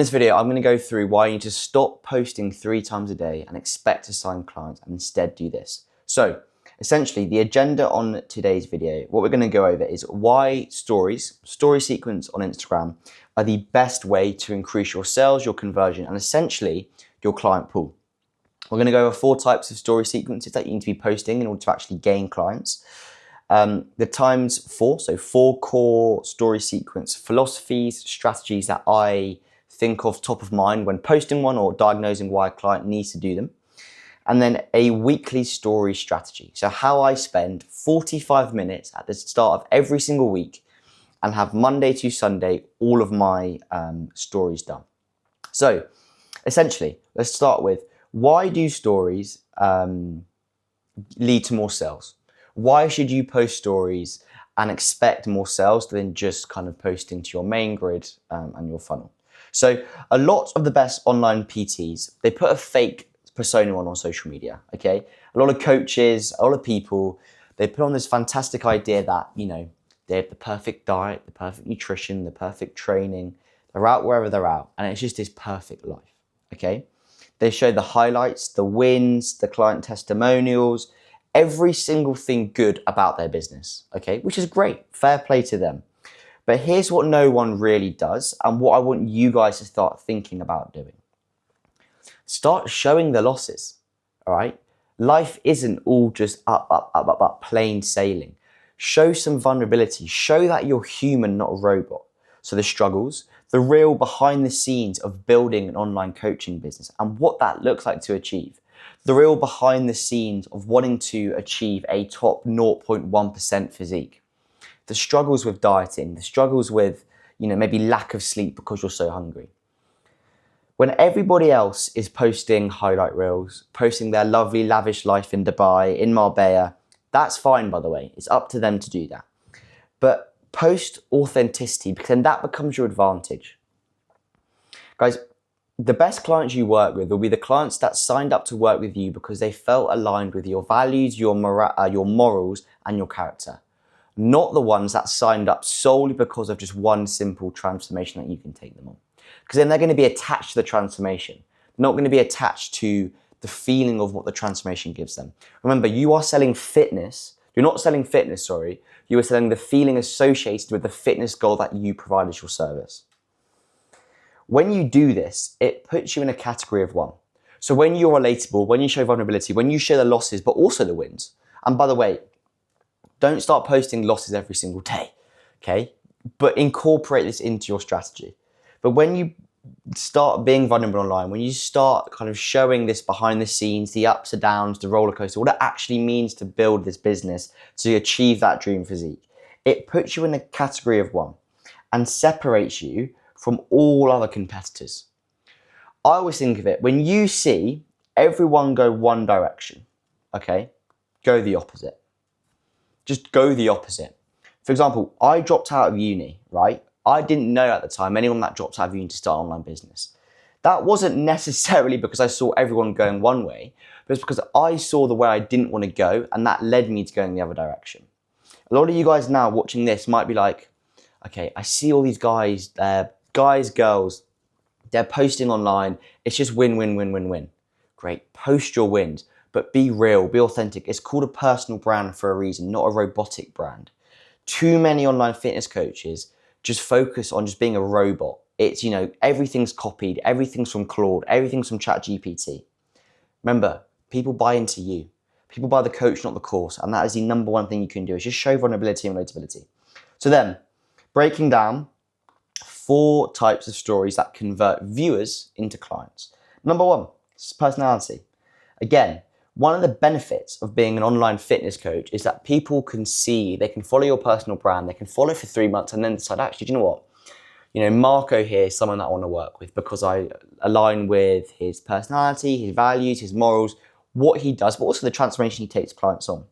In this video, I'm going to go through why you need to stop posting 3 times a day and expect to sign clients and instead do this. So essentially the agenda on today's video, what we're going to go over is why story sequence on Instagram are the best way to increase your sales, your conversion, and essentially your client pool. We're going to go over 4 types of story sequences that you need to be posting in order to actually gain clients. The times 4, so 4 core story sequence philosophies, strategies that I think of top of mind when posting one or diagnosing why a client needs to do them. And then a weekly story strategy. So how I spend 45 minutes at the start of every single week and have Monday to Sunday all of my stories done. So essentially, let's start with why do stories lead to more sales? Why should you post stories and expect more sales than just kind of posting to your main grid and your funnel? So a lot of the best online PTs, they put a fake persona on social media, okay? A lot of coaches, a lot of people, they put on this fantastic idea that, you know, they have the perfect diet, the perfect nutrition, the perfect training. They're out wherever they're out, and it's just this perfect life, okay? They show the highlights, the wins, the client testimonials, every single thing good about their business, okay? Which is great, fair play to them. But here's what no one really does and what I want you guys to start thinking about doing. Start showing the losses, all right? Life isn't all just up, plain sailing. Show some vulnerability. Show that you're human, not a robot. So the struggles, the real behind the scenes of building an online coaching business and what that looks like to achieve. The real behind the scenes of wanting to achieve a top 0.1% physique. The struggles with dieting, the struggles with, maybe lack of sleep because you're so hungry. When everybody else is posting highlight reels, posting their lovely lavish life in Dubai, in Marbella, that's fine, by the way. It's up to them to do that. But post authenticity, because then that becomes your advantage. Guys, the best clients you work with will be the clients that signed up to work with you because they felt aligned with your values, your morals, and your character. Not the ones that signed up solely because of just one simple transformation that you can take them on. Because then they're going to be attached to the transformation, not going to be attached to the feeling of what the transformation gives them. Remember, you are selling fitness. You're not selling fitness, sorry. You are selling the feeling associated with the fitness goal that you provide as your service. When you do this, it puts you in a category of 1. So when you're relatable, when you show vulnerability, when you show the losses, but also the wins. And by the way, don't start posting losses every single day, okay? But incorporate this into your strategy. But when you start being vulnerable online, when you start kind of showing this behind the scenes, the ups and downs, the roller coaster, what it actually means to build this business, to achieve that dream physique, it puts you in a category of 1 and separates you from all other competitors. I always think of it, when you see everyone go one direction, okay, go the opposite. Just go the opposite. For example, I dropped out of uni, right? I didn't know at the time anyone that dropped out of uni to start an online business. That wasn't necessarily because I saw everyone going one way, but it's because I saw the way I didn't want to go and that led me to going the other direction. A lot of you guys now watching this might be like, okay, I see all these guys, girls, they're posting online. It's just win, win, win, win, win. Great, post your wins. But be real, be authentic. It's called a personal brand for a reason, not a robotic brand. Too many online fitness coaches just focus on just being a robot. It's, everything's copied, everything's from Claude, everything's from ChatGPT. Remember, people buy into you. People buy the coach, not the course. And that is the number 1 thing you can do, is just show vulnerability and relatability. So then, breaking down 4 types of stories that convert viewers into clients. Number 1, personality. Again, one of the benefits of being an online fitness coach is that people can see, they can follow your personal brand, they can follow for 3 months and then decide, actually, do you know what? Marco here is someone that I want to work with because I align with his personality, his values, his morals, what he does, but also the transformation he takes clients on.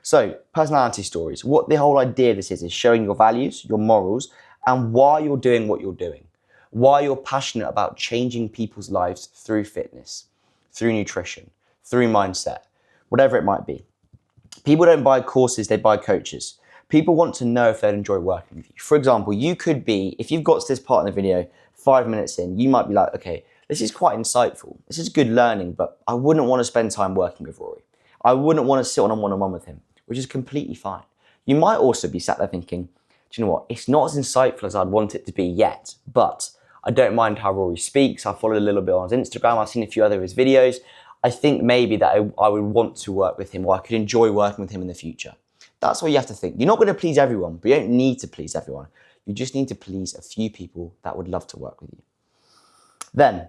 So, personality stories. What the whole idea of this is showing your values, your morals, and why you're doing what you're doing. Why you're passionate about changing people's lives through fitness, through nutrition, through mindset, whatever it might be. People don't buy courses, they buy coaches. People want to know if they'd enjoy working with you. For example, you could be, if you've got to this part in the video, 5 minutes in, you might be like, okay, this is quite insightful. This is good learning, but I wouldn't want to spend time working with Rory. I wouldn't want to sit on a one-on-one with him, which is completely fine. You might also be sat there thinking, do you know what? It's not as insightful as I'd want it to be yet, but I don't mind how Rory speaks. I followed a little bit on his Instagram. I've seen a few other of his videos. I think maybe that I would want to work with him, or I could enjoy working with him in the future. That's what you have to think. You're not going to please everyone, but you don't need to please everyone. You just need to please a few people that would love to work with you. Then,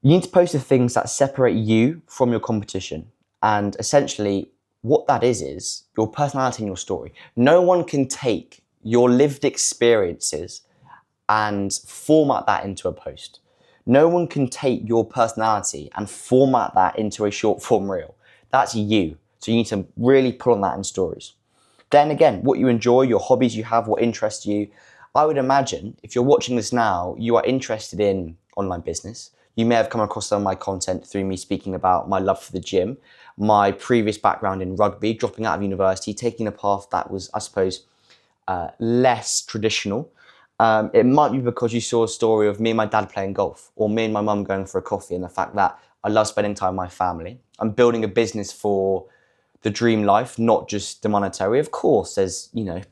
you need to post the things that separate you from your competition. And essentially, what that is your personality and your story. No one can take your lived experiences and format that into a post. No one can take your personality and format that into a short form reel. That's you. So you need to really put on that in stories. Then again, what you enjoy, your hobbies you have, what interests you. I would imagine if you're watching this now, you are interested in online business. You may have come across some of my content through me speaking about my love for the gym, my previous background in rugby, dropping out of university, taking a path that was, I suppose, less traditional. It might be because you saw a story of me and my dad playing golf, or me and my mum going for a coffee, and the fact that I love spending time with my family. I'm building a business for the dream life, not just the monetary. Of course, there's,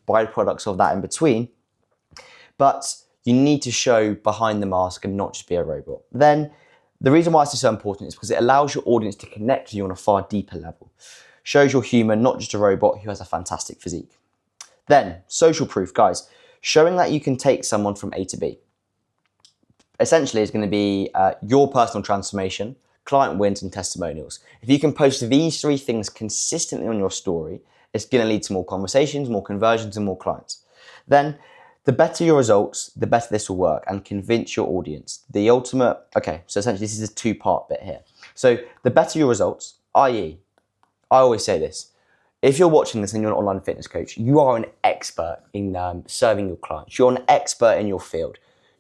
byproducts of that in between, but you need to show behind the mask and not just be a robot. Then the reason why this is so important is because it allows your audience to connect with you on a far deeper level. Shows you're human, not just a robot who has a fantastic physique. Then, social proof, guys. Showing that you can take someone from A to B. Essentially, it's going to be your personal transformation, client wins, and testimonials. If you can post these 3 things consistently on your story, it's going to lead to more conversations, more conversions, and more clients. Then, the better your results, the better this will work and convince your audience. The ultimate, so essentially this is a 2-part bit here. So the better your results, i.e., I always say this, if you're watching this and you're an online fitness coach, you are an expert in serving your clients. You're an expert in your field.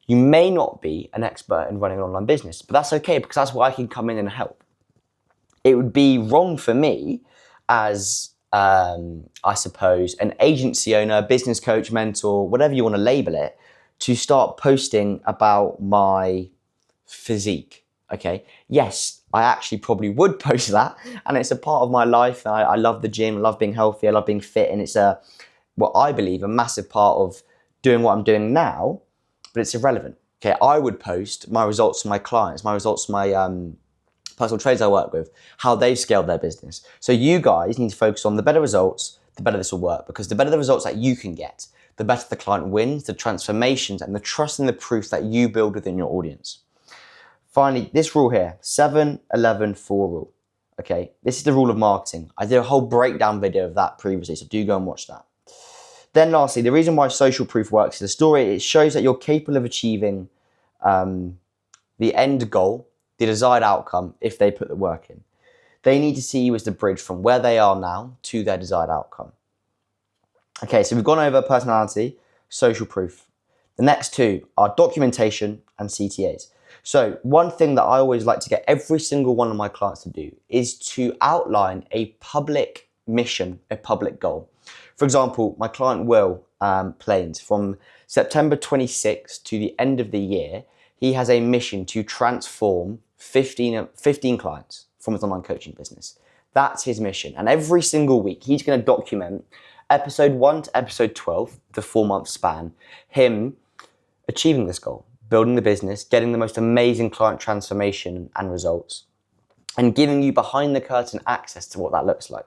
You may not be an expert in running an online business, but that's okay because that's where I can come in and help. It would be wrong for me as I suppose, an agency owner, business coach, mentor, whatever you want to label it, to start posting about my physique, okay? Yes, I actually probably would post that, and it's a part of my life. I love the gym, I love being healthy, I love being fit, and it's what I believe, a massive part of doing what I'm doing now, but it's irrelevant, okay? I would post my results to my clients, my results to my personal traders I work with, how they've scaled their business. So you guys need to focus on the better results, the better this will work, because the better the results that you can get, the better the client wins, the transformations, and the trust and the proof that you build within your audience. Finally, this rule here, 7-11-4 rule. Okay, this is the rule of marketing. I did a whole breakdown video of that previously, so do go and watch that. Then lastly, the reason why social proof works is the story. It shows that you're capable of achieving the end goal, the desired outcome, if they put the work in. They need to see you as the bridge from where they are now to their desired outcome. Okay, so we've gone over personality, social proof. The next 2 are documentation and CTAs. So one thing that I always like to get every single one of my clients to do is to outline a public mission, a public goal. For example, my client Will Plains, from September 26th to the end of the year, he has a mission to transform 15 clients from his online coaching business. That's his mission. And every single week, he's going to document episode 1 to episode 12, the 4-month span, him achieving this goal, building the business, getting the most amazing client transformation and results, and giving you behind the curtain access to what that looks like.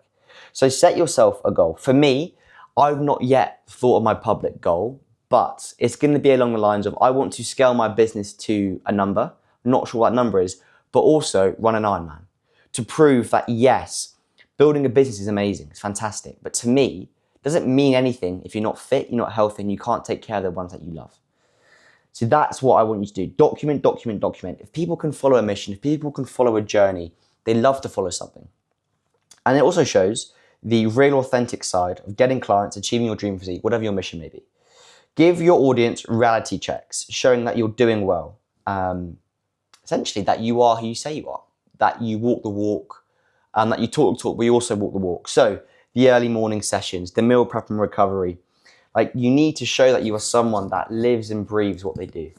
So set yourself a goal. For me, I've not yet thought of my public goal, but it's going to be along the lines of I want to scale my business to a number. I'm not sure what that number is, but also run an Ironman to prove that yes, building a business is amazing, it's fantastic, but to me, it doesn't mean anything if you're not fit, you're not healthy, and you can't take care of the ones that you love. So that's what I want you to do. Document, document, document. If people can follow a mission, if people can follow a journey, they love to follow something. And it also shows the real authentic side of getting clients, achieving your dream physique, whatever your mission may be. Give your audience reality checks, showing that you're doing well. Essentially, that you are who you say you are, that you walk the walk, and that you talk the talk, but you also walk the walk. So the early morning sessions, the meal prep and recovery. Like, you need to show that you are someone that lives and breathes what they do.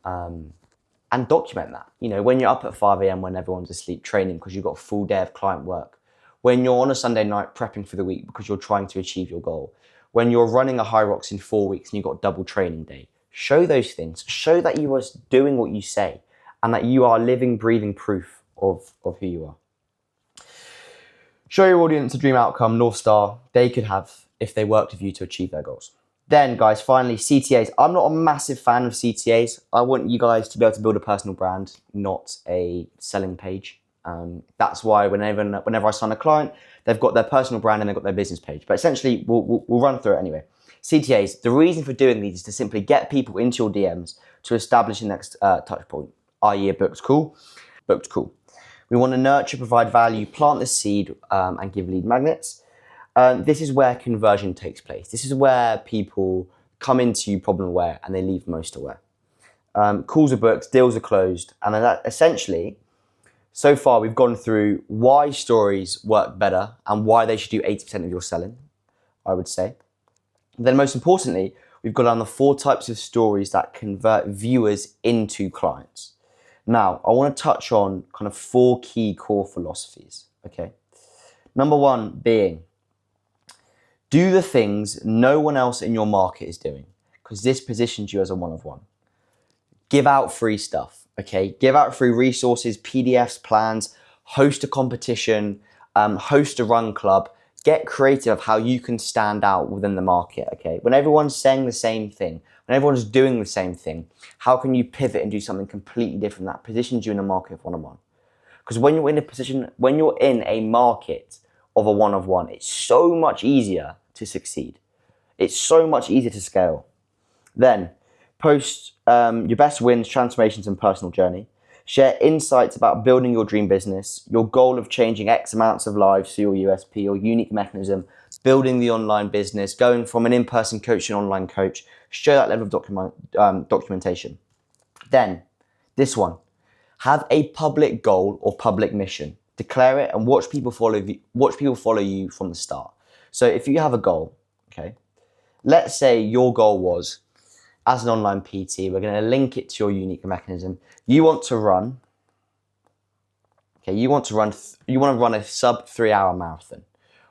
And document that. You know, when you're up at 5 a.m. when everyone's asleep training because you've got a full day of client work. When you're on a Sunday night prepping for the week because you're trying to achieve your goal. When you're running a HYROX in 4 weeks and you've got double training day. Show those things. Show that you are doing what you say and that you are living, breathing proof of who you are. Show your audience a dream outcome, North Star, they could have if they worked with you to achieve their goals. Then, guys, finally, CTAs. I'm not a massive fan of CTAs. I want you guys to be able to build a personal brand, not a selling page. That's why whenever I sign a client, they've got their personal brand and they've got their business page. But essentially, we'll run through it anyway. CTAs, the reason for doing these is to simply get people into your DMs to establish the next touch point, i.e. a booked call. Booked call. We want to nurture, provide value, plant the seed, and give lead magnets. This is where conversion takes place. This is where people come into you problem aware and they leave most aware. Calls are booked, deals are closed, and that essentially, so far we've gone through why stories work better and why they should do 80% of your selling, I would say. Then most importantly, we've got down the 4 types of stories that convert viewers into clients. Now, I want to touch on kind of 4 key core philosophies, okay? Number 1 being, do the things no one else in your market is doing, because this positions you as a one-of-one. Give out free stuff, okay? Give out free resources, PDFs, plans, host a competition, host a run club. Get creative of how you can stand out within the market, okay? When everyone's saying the same thing, when everyone's doing the same thing, how can you pivot and do something completely different that positions you in a market of one-on-one? Because when you're in a market of a one-of-one, it's so much easier to succeed. It's so much easier to scale. Then, post your best wins, transformations, and personal journey. Share insights about building your dream business, your goal of changing X amounts of lives through your USP, your unique mechanism, building the online business, going from an in-person coach to an online coach. Show that level of documentation. Then, this one. Have a public goal or public mission. Declare it and watch people follow you from the start. So if you have a goal, okay, let's say your goal was, as an online PT, we're going to link it to your unique mechanism. You want to run a sub 3 hour marathon,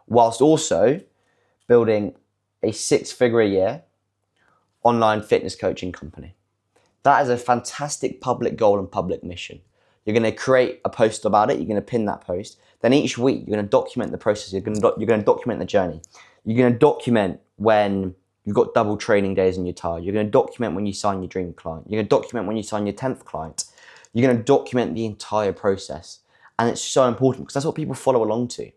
whilst also building a 6-figure a year online fitness coaching company. That is a fantastic public goal and public mission. You're going to create a post about it. You're going to pin that post. Then each week, you're going to document the process. You're going to document the journey. You're going to document when you've got double training days and you're tired. You're going to document when you sign your dream client. You're going to document when you sign your 10th client. You're going to document the entire process. And it's so important because that's what people follow along to.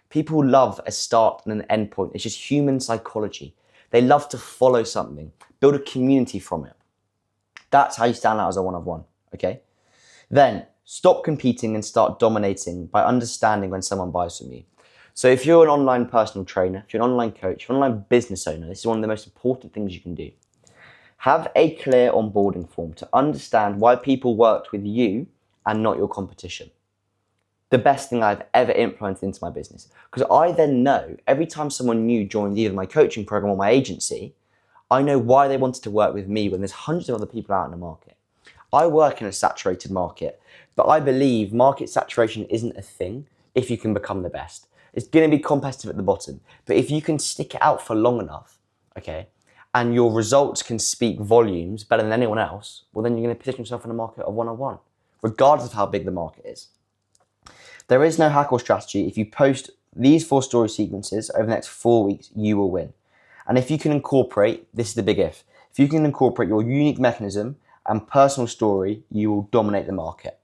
People love a start and an end point. It's just human psychology. They love to follow something, build a community from it. That's how you stand out as a one-of-one, okay? Then stop competing and start dominating by understanding when someone buys from you. So if you're an online personal trainer, if you're an online coach, if you're an online business owner, this is one of the most important things you can do. Have a clear onboarding form to understand why people worked with you and not your competition. The best thing I've ever implemented into my business. Because I then know every time someone new joins either my coaching program or my agency, I know why they wanted to work with me when there's hundreds of other people out in the market. I work in a saturated market, but I believe market saturation isn't a thing if you can become the best. It's going to be competitive at the bottom, but if you can stick it out for long enough, okay, and your results can speak volumes better than anyone else, well then you're going to position yourself in a market of one-on-one, regardless of how big the market is. There is no hack or strategy. If you post these 4 story sequences over the next 4 weeks, you will win. And if you can incorporate, this is the big if you can incorporate your unique mechanism and personal story, you will dominate the market.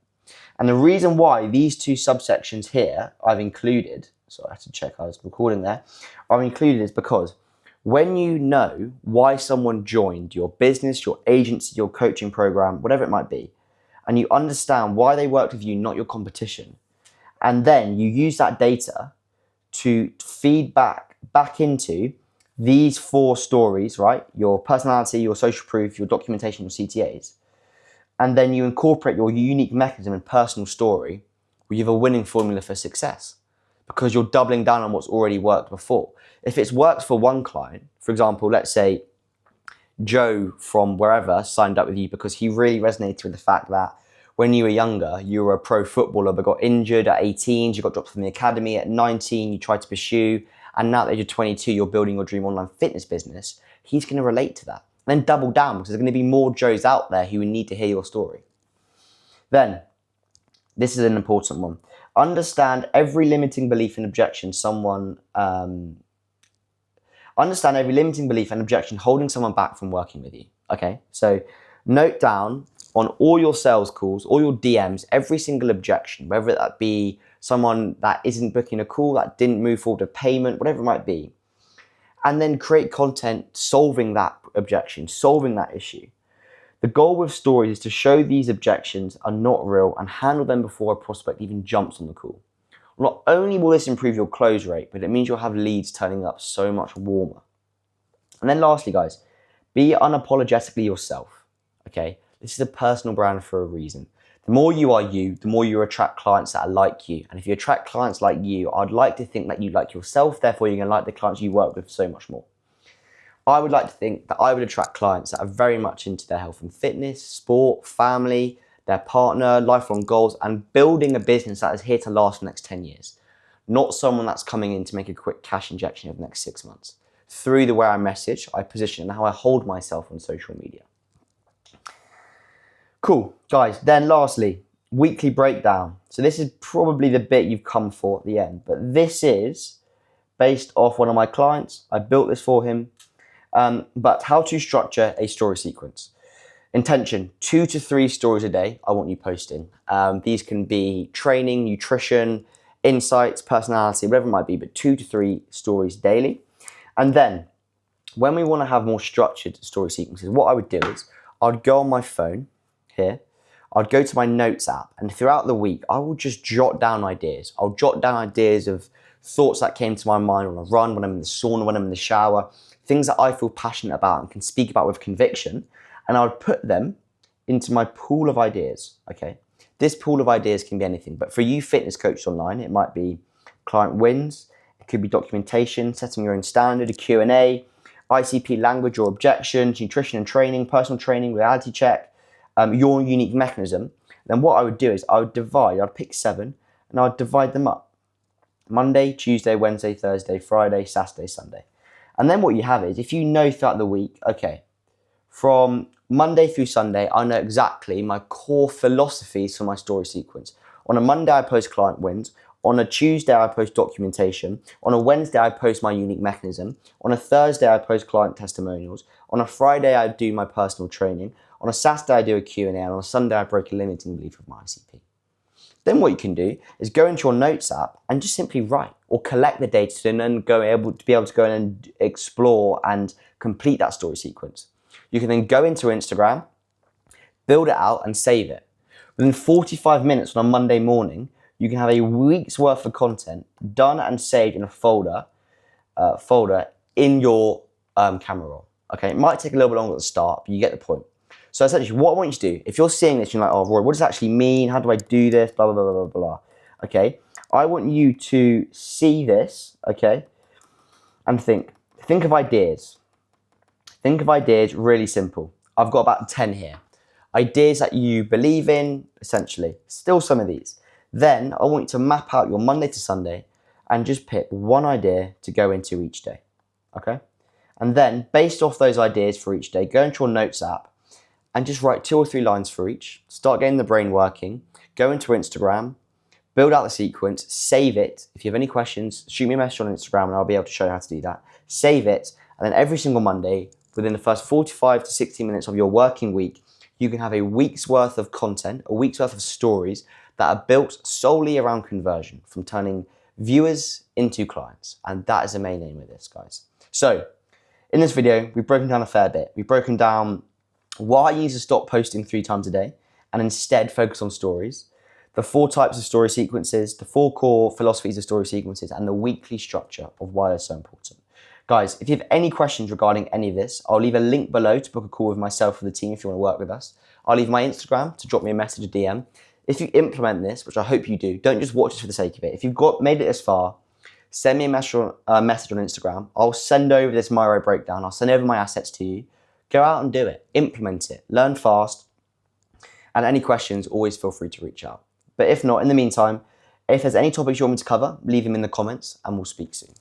And the reason why these 2 subsections here I've included, so I have to check I was recording there, I've included is because when you know why someone joined your business, your agency, your coaching program, whatever it might be, and you understand why they worked with you, not your competition, and then you use that data to feed back into these 4 stories, right? Your personality, your social proof, your documentation, your CTAs. And then you incorporate your unique mechanism and personal story, where you have a winning formula for success. because you're doubling down on what's already worked before. If it's worked for one client, for example, let's say Joe from wherever signed up with you because he really resonated with the fact that when you were younger, you were a pro footballer but got injured at 18, you got dropped from the academy at 19, you tried to pursue, and now at the age of 22, you're building your dream online fitness business. He's going to relate to that. And then double down because there's going to be more Joes out there who need to hear your story. Then, this is an important one. Understand every limiting belief and objection holding someone back from working with you. Okay, so note down on all your sales calls, all your DMs, every single objection, whether that be someone that isn't booking a call, that didn't move forward to payment, whatever it might be. And then create content solving that objection, solving that issue. The goal with stories is to show these objections are not real and handle them before a prospect even jumps on the call. Not only will this improve your close rate, but it means you'll have leads turning up so much warmer. And then lastly, guys, be unapologetically yourself, okay? This is a personal brand for a reason. The more you are you, the more you attract clients that are like you. And if you attract clients like you, I'd like to think that you like yourself, therefore you're going to like the clients you work with so much more. I would like to think that I would attract clients that are very much into their health and fitness, sport, family, their partner, lifelong goals, and building a business that is here to last for the next 10 years. Not someone that's coming in to make a quick cash injection over the next 6 months. Through the way I message, I position, and how I hold myself on social media. Cool, guys. Then lastly, weekly breakdown. So this is probably the bit you've come for at the end, but this is based off one of my clients. I built this for him, but how to structure a story sequence. Intention, 2 to 3 stories a day I want you posting. These can be training, nutrition, insights, personality, whatever it might be, but 2 to 3 stories daily. And then when we want to have more structured story sequences, what I would do is I'd go on my phone here, I'd go to my notes app, and throughout the week, I will just jot down ideas. I'll jot down ideas of thoughts that came to my mind on a run, when I'm in the sauna, when I'm in the shower, things that I feel passionate about and can speak about with conviction, and I would put them into my pool of ideas, okay? This pool of ideas can be anything, but for you fitness coaches online, it might be client wins, it could be documentation, setting your own standard, a Q&A, ICP language or objections, nutrition and training, personal training, reality check, your unique mechanism. Then what I would do is I'd pick 7 and I'd divide them up. Monday, Tuesday, Wednesday, Thursday, Friday, Saturday, Sunday. And then what you have is, if you know throughout the week, okay, from Monday through Sunday, I know exactly my core philosophies for my story sequence. On a Monday, I post client wins. On a Tuesday, I post documentation. On a Wednesday, I post my unique mechanism. On a Thursday, I post client testimonials. On a Friday, I do my personal training. On a Saturday, I do a Q&A. And on a Sunday, I break a limiting belief with my ICP. Then what you can do is go into your notes app and just simply write or collect the data and then be able to go in and explore and complete that story sequence. You can then go into Instagram, build it out and save it. Within 45 minutes on a Monday morning, you can have a week's worth of content done and saved in a folder in your camera roll. Okay, it might take a little bit longer at the start, but you get the point. So essentially, what I want you to do, if you're seeing this, you're like, oh, Roy, what does it actually mean? How do I do this? Blah, blah, blah, blah, blah. Okay, I want you to see this, okay, and think of ideas. Think of ideas, really simple. I've got about 10 here. Ideas that you believe in, essentially. Still some of these. Then I want you to map out your Monday to Sunday and just pick one idea to go into each day, okay? And then, based off those ideas for each day, go into your notes app and just write 2 or 3 lines for each. Start getting the brain working. Go into Instagram, build out the sequence, save it. If you have any questions, shoot me a message on Instagram and I'll be able to show you how to do that. Save it, and then every single Monday, within the first 45 to 60 minutes of your working week, you can have a week's worth of content, a week's worth of stories that are built solely around conversion, from turning viewers into clients. And that is the main aim of this, guys. So, in this video, we've broken down a fair bit. We've broken down why you need to stop posting 3 times a day and instead focus on stories, the 4 types of story sequences, the 4 core philosophies of story sequences, and the weekly structure of why they're so important. Guys, if you have any questions regarding any of this, I'll leave a link below to book a call with myself or the team if you want to work with us. I'll leave my Instagram to drop me a message, a DM. If you implement this, which I hope you do, don't just watch this for the sake of it. If you've made it this far, send me a message on Instagram. I'll send over this Miro breakdown. I'll send over my assets to you. Go out and do it. Implement it. Learn fast. And any questions, always feel free to reach out. But if not, in the meantime, if there's any topics you want me to cover, leave them in the comments and we'll speak soon.